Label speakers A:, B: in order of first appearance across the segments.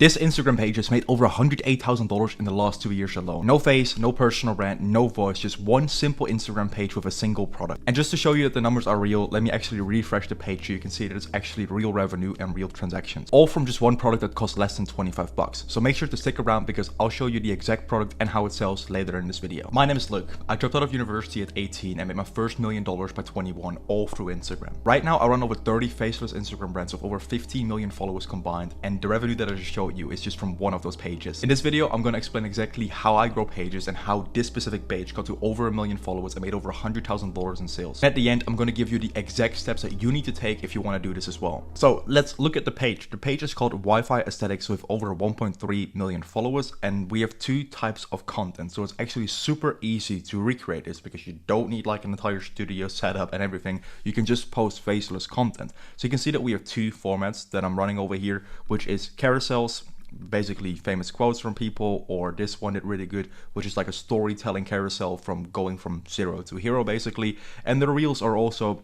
A: This Instagram page has made over $108,000 in the last 2 years alone. No face, no personal brand, no voice, just one simple Instagram page with a single product. And just to show you that the numbers are real, let me actually refresh the page so you can see that it's actually real revenue and real transactions. All from just one product that costs less than 25 bucks. So make sure to stick around because I'll show you the exact product and how it sells later in this video. My name is Luke. I dropped out of university at 18 and made my first $1 million by 21, all through Instagram. Right now, I run over 30 faceless Instagram brands with over 15 million followers combined, and the revenue that I just showed you is just from one of those pages. In this video, I'm going to explain exactly how I grow pages and how this specific page got to over 1 million followers and made over $100,000 in sales. At the end, I'm going to give you the exact steps that you need to take if you want to do this as well. So let's look at the page. The page is called Wi-Fi Aesthetics with over 1.3 million followers, and we have two types of content. So it's actually super easy to recreate this because you don't need like an entire studio setup and everything. You can just post faceless content. So you can see that we have two formats that I'm running over here, which is carousels, basically famous quotes from people, or this one did really good, which is like a storytelling carousel from going from zero to hero basically. And the reels are also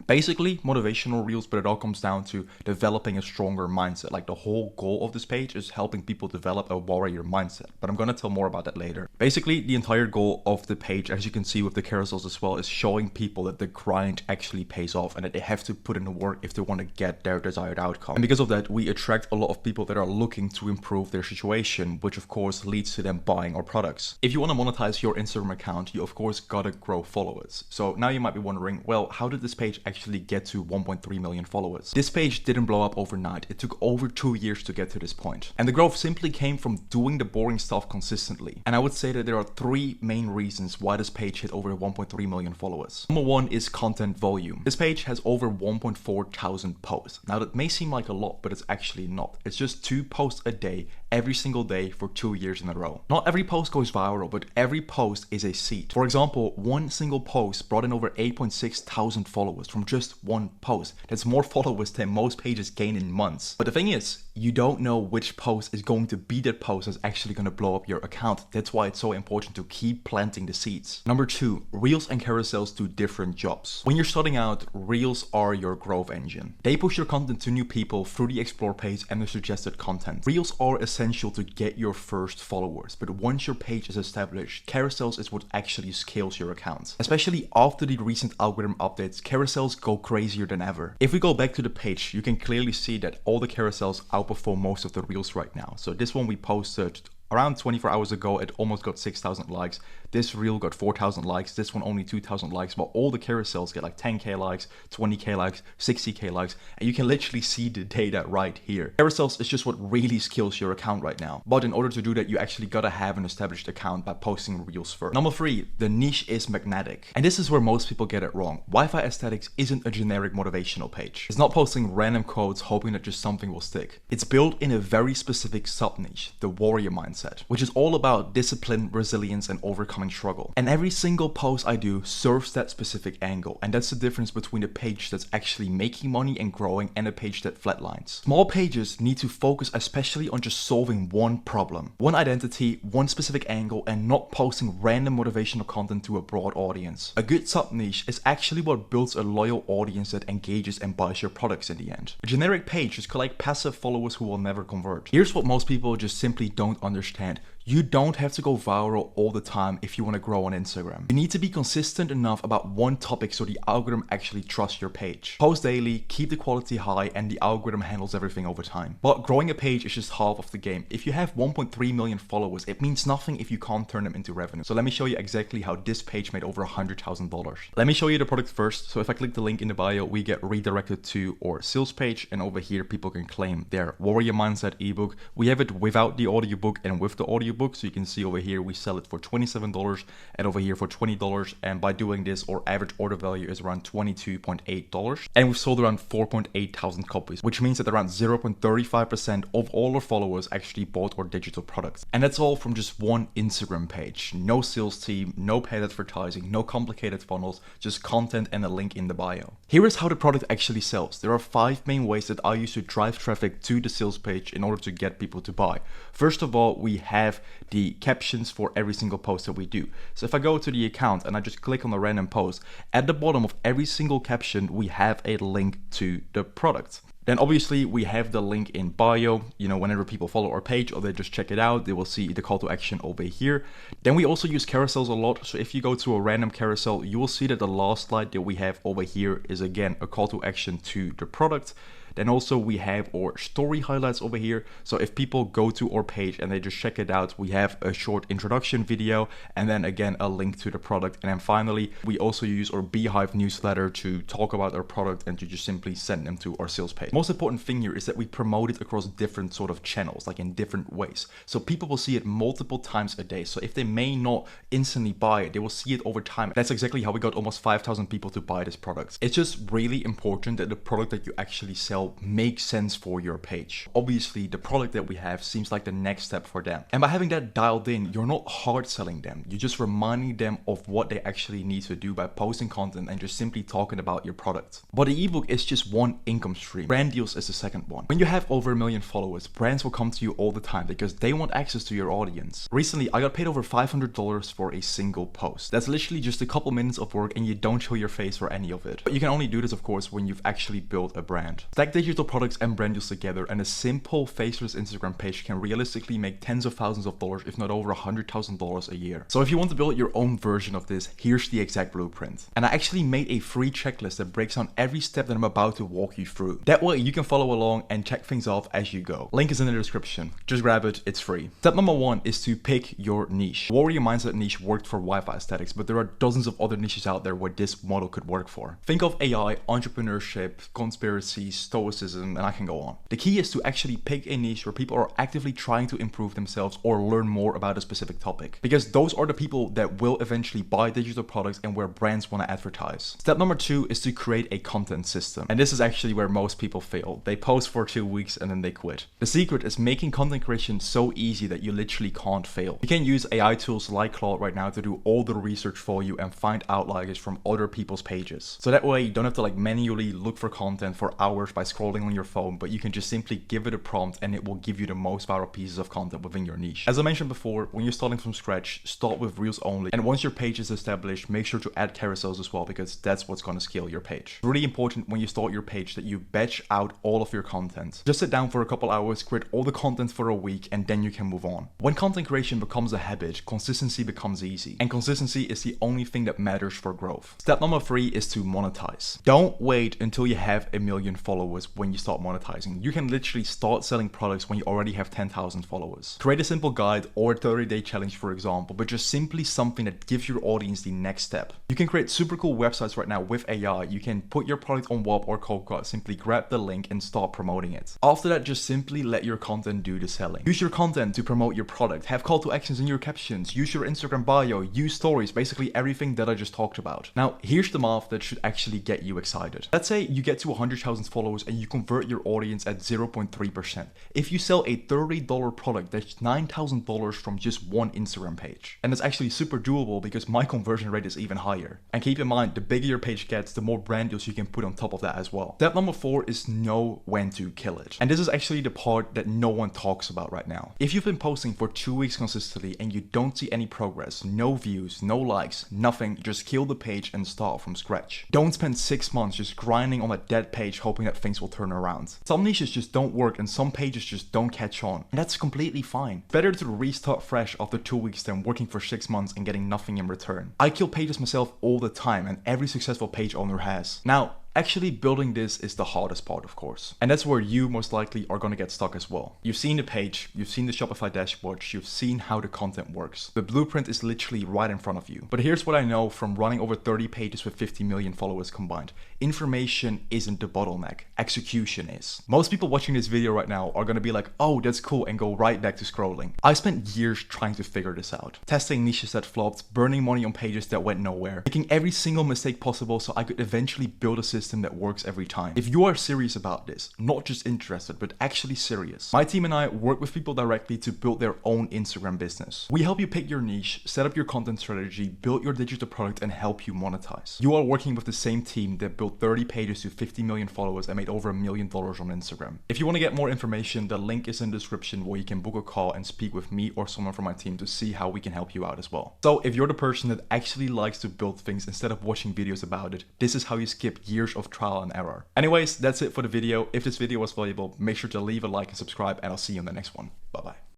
A: basically motivational reels, but it all comes down to developing a stronger mindset. Like the whole goal of this page is helping people develop a warrior mindset, but I'm going to tell more about that later. Basically, the entire goal of the page, as you can see with the carousels as well, is showing people that the grind actually pays off and that they have to put in the work if they want to get their desired outcome. And because of that, we attract a lot of people that are looking to improve their situation, which of course leads to them buying our products. If you want to monetize your Instagram account, you of course gotta grow followers. So now you might be wondering, well, how did this page actually get to 1.3 million followers? This page didn't blow up overnight. It took over 2 years to get to this point. And the growth simply came from doing the boring stuff consistently. And I would say that there are three main reasons why this page hit over 1.3 million followers. Number one is content volume. This page has over 1.4 thousand posts. Now that may seem like a lot, but it's actually not. It's just 2 posts a day, every single day for 2 years in a row. Not every post goes viral, but every post is a seed. For example, one single post brought in over 8.6 thousand followers from just one post. That's more followers than most pages gain in months. But the thing is, you don't know which post is going to be that post that's actually going to blow up your account. That's why it's so important to keep planting the seeds. Number two, reels and carousels do different jobs. When you're starting out, reels are your growth engine. They push your content to new people through the explore page and the suggested content. Reels are essential to get your first followers, but once your page is established, carousels is what actually scales your account. Especially after the recent algorithm updates, carousels go crazier than ever. If we go back to the page, you can clearly see that all the carousels outperform most of the reels right now. So this one we posted around 24 hours ago, it almost got 6,000 likes. This reel got 4,000 likes. This one only 2,000 likes, but all the carousels get like 10k likes, 20k likes, 60k likes, and you can literally see the data right here. Carousels is just what really scales your account right now. But in order to do that, you actually gotta have an established account by posting reels first. Number three, the niche is magnetic. And this is where most people get it wrong. Wi-Fi Aesthetics isn't a generic motivational page. It's not posting random quotes hoping that just something will stick. It's built in a very specific sub-niche, the warrior mindset, which is all about discipline, resilience, and overcoming struggle. And every single post I do serves that specific angle. And that's the difference between a page that's actually making money and growing and a page that flatlines. Small pages need to focus especially on just solving one problem, one identity, one specific angle, and not posting random motivational content to a broad audience. A good sub-niche is actually what builds a loyal audience that engages and buys your products in the end. A generic page just collect passive followers who will never convert. Here's what most people just simply don't understand. You don't have to go viral all the time if you want to grow on Instagram. You need to be consistent enough about one topic so the algorithm actually trusts your page. Post daily, keep the quality high, and the algorithm handles everything over time. But growing a page is just half of the game. If you have 1.3 million followers, it means nothing if you can't turn them into revenue. So let me show you exactly how this page made over $100,000. Let me show you the product first. So if I click the link in the bio, we get redirected to our sales page, and over here people can claim their Warrior Mindset ebook. We have it without the audiobook and with the audiobook. So you can see over here we sell it for $27 and over here for $20, and by doing this our average order value is around $22.8, and we've sold around 4.8 thousand copies, which means that around 0.35% of all our followers actually bought our digital products. And that's all from just one Instagram page. No sales team, no paid advertising, no complicated funnels, just content and a link in the bio. Here is how the product actually sells. There are 5 main ways that I use to drive traffic to the sales page in order to get people to buy. First of all, we have the captions for every single post that we do. So if I go to the account and I just click on the random post, at the bottom of every single caption we have a link to the product. Then obviously we have the link in bio. You know, whenever people follow our page or they just check it out, they will see the call to action over here. Then we also use carousels a lot. So if you go to a random carousel, you will see that the last slide that we have over here is again a call to action to the product. Then also we have our story highlights over here. So if people go to our page and they just check it out, we have a short introduction video and then again a link to the product. And then finally, we also use our Beehive newsletter to talk about our product and to just simply send them to our sales page. Most important thing here is that we promote it across different sort of channels, like in different ways. So people will see it multiple times a day. So if they may not instantly buy it, they will see it over time. That's exactly how we got almost 5,000 people to buy this product. It's just really important that the product that you actually sell makes sense for your page. Obviously, the product that we have seems like the next step for them. And by having that dialed in, you're not hard selling them. You're just reminding them of what they actually need to do by posting content and just simply talking about your product. But the ebook is just one income stream. Brand deals is the second one. When you have over 1 million followers, brands will come to you all the time because they want access to your audience. Recently, I got paid over $500 for a single post. That's literally just a couple minutes of work and you don't show your face for any of it. But you can only do this, of course, when you've actually built a brand. Stack digital products and brand deals together, and a simple faceless Instagram page can realistically make tens of thousands of dollars, if not over $100,000 a year. So if you want to build your own version of this, here's the exact blueprint. And I actually made a free checklist that breaks down every step that I'm about to walk you through. That way you can follow along and check things off as you go. Link is in the description. Just grab it, it's free. Step number 1 is to pick your niche. Warrior Mindset niche worked for Wi-Fi aesthetics, but there are dozens of other niches out there where this model could work for. Think of AI, entrepreneurship, conspiracy, stoicism, and I can go on. The key is to actually pick a niche where people are actively trying to improve themselves or learn more about a specific topic, because those are the people that will eventually buy digital products and where brands want to advertise. Step number 2 is to create a content system. And this is actually where most people fail. They post for 2 weeks and then they quit. The secret is making content creation so easy that you literally can't fail. You can use AI tools like Claude right now to do all the research for you and find outliers from other people's pages. So that way you don't have to like manually look for content for hours by scrolling on your phone, but you can just simply give it a prompt and it will give you the most viral pieces of content within your niche. As I mentioned before, when you're starting from scratch, start with reels only. And once your page is established, make sure to add carousels as well, because that's what's going to scale your page. It's really important when you start your page that you batch out all of your content. Just sit down for a couple hours, create all the content for a week, and then you can move on. When content creation becomes a habit, consistency becomes easy. And consistency is the only thing that matters for growth. Step number 3 is to monetize. Don't wait until you have 1 million followers when you start monetizing. You can literally start selling products when you already have 10,000 followers. Create a simple guide or a 30-day challenge, for example, but just simply something that gives your audience the next step. You can create super cool websites right now with AI. You can put your product on Web or Coca, simply grab the link and start promoting it. After that, just simply let your content do the selling. Use your content to promote your product. Have call to actions in your captions. Use your Instagram bio. Use stories. Basically everything that I just talked about. Now, here's the math that should actually get you excited. Let's say you get to 100,000 followers and you convert your audience at 0.3%. If you sell a $30 product, that's $9,000 from just one Instagram page. And it's actually super doable because my conversion rate is even higher. And keep in mind, the bigger your page gets, the more brand deals you can put on top of that as well. Step number 4 is know when to kill it. And this is actually the part that no one talks about right now. If you've been posting for 2 weeks consistently and you don't see any progress, no views, no likes, nothing, just kill the page and start from scratch. Don't spend 6 months just grinding on a dead page hoping that things will turn around. Some niches just don't work and some pages just don't catch on. And that's completely fine. Better to restart fresh after 2 weeks than working for 6 months and getting nothing in return. I kill pages myself all the time, and every successful page owner has. Now, actually building this is the hardest part, of course. And that's where you most likely are going to get stuck as well. You've seen the page, you've seen the Shopify dashboard, you've seen how the content works. The blueprint is literally right in front of you. But here's what I know from running over 30 pages with 50 million followers combined. Information isn't the bottleneck, execution is. Most people watching this video right now are going to be like, oh, that's cool, and go right back to scrolling. I spent years trying to figure this out. Testing niches that flopped, burning money on pages that went nowhere, making every single mistake possible so I could eventually build a system that works every time. If you are serious about this, not just interested, but actually serious, my team and I work with people directly to build their own Instagram business. We help you pick your niche, set up your content strategy, build your digital product, and help you monetize. You are working with the same team that built built 30 pages to 50 million followers and made over $1 million on Instagram. If you want to get more information, the link is in the description where you can book a call and speak with me or someone from my team to see how we can help you out as well. So if you're the person that actually likes to build things instead of watching videos about it, this is how you skip years of trial and error. Anyways, that's it for the video. If this video was valuable, make sure to leave a like and subscribe, and I'll see you in the next one. Bye bye.